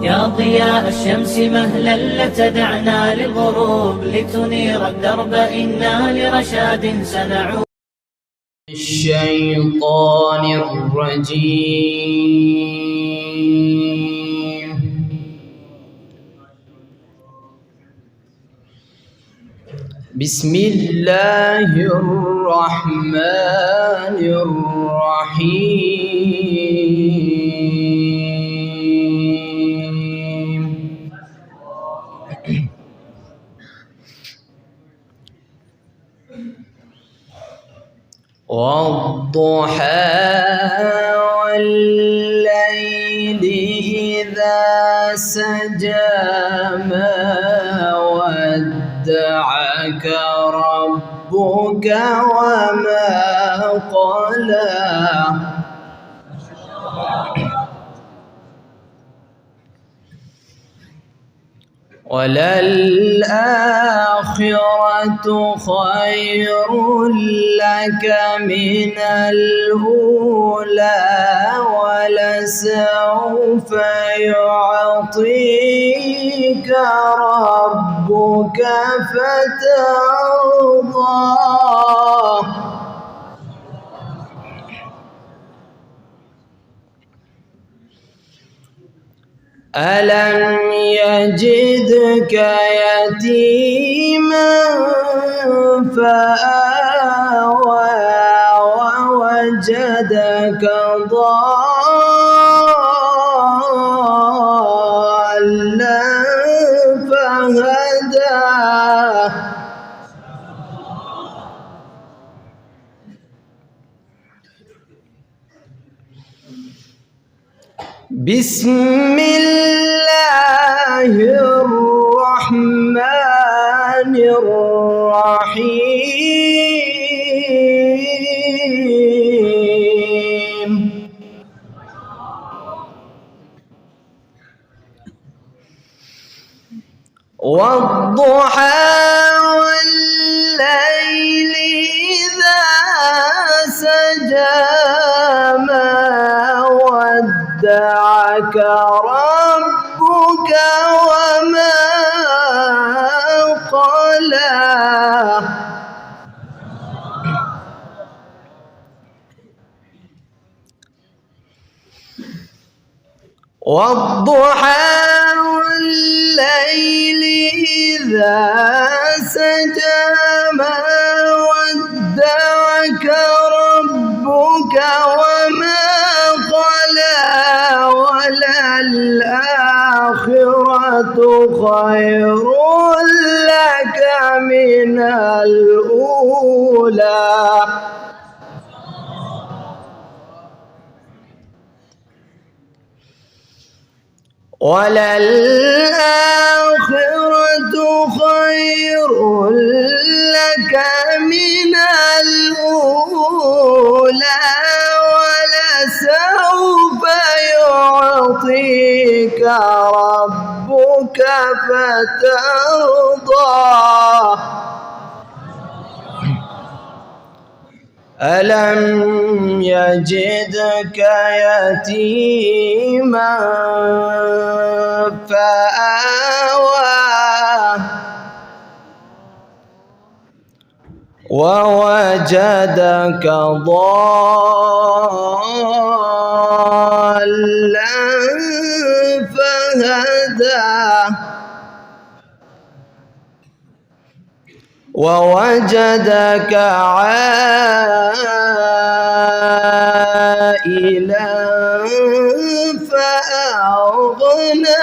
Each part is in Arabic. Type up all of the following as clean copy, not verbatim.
يا ضياء الشمس مهلا لتدعنا للغروب لتنير الدرب إنا لرشاد سنعود. الشيطان الرجيم. بسم الله الرحمن الرحيم. والضحى والليل إذا سجى ما ودعك ربك وما قلى وللآخرة خير لك من الأولى ولسوف يعطيك ربك فترضى. ألم يجدك يتيما فآوى ووجدك ضالا فهدى بسم الله الرحمن الرحيم. والضحى والليل إذا سجى ما ودعك ربك وما قلى والضحى والليل إذا سجى ما ودعك ربك وما قلى وللآخرة خير لك من الأولى وللآخرة خير لك من الأولى ولسوف يعطيك ربك فترضى. ألم يجدك يتيما فآوى ووجدك ضالا فهدى ووجدك عائلا فأغنى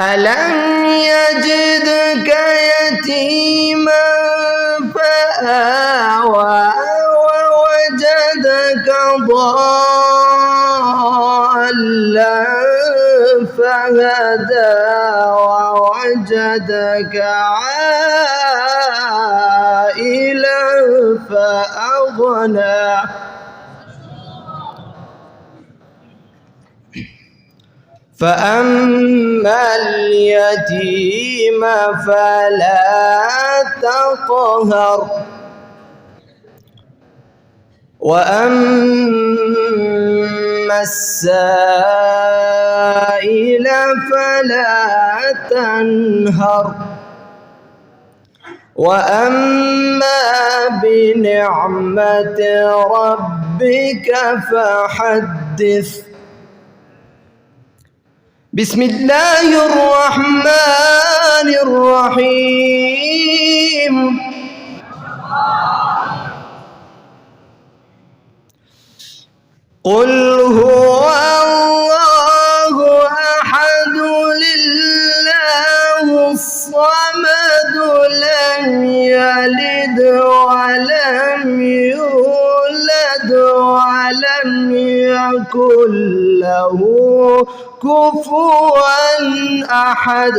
ألم يجدك يتيما فآوى ووجدك ضالا فهدى ووجدك عائلا فأغنى فأما اليتيم فلا تقهر وأما السائل فلا تنهر وأما بنعمة ربك فحدث. بسم الله الرحمن الرحيم. قل هو الله أحد لله الصمد لم يلد ولم يولد ولم يكن له كفوا أحد.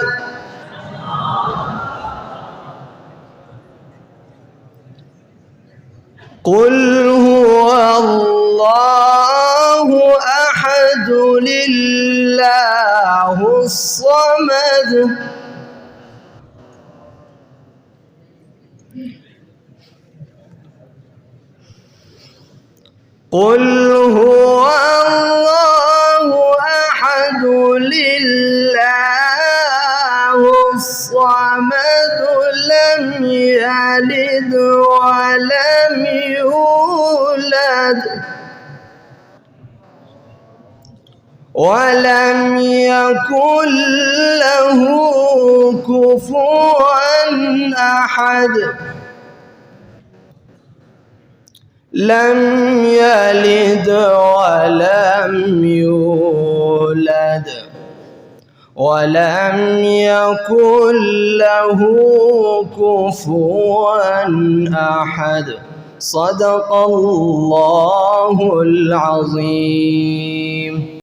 قل هو الله أحد لله الصمد قل هو الله أحد لله الصمد لم يلد ولم يولد ولم يكن له كفوا أحد. لم يلد ولم يولد ولم يكن له كفوا أحد. صدق الله العظيم.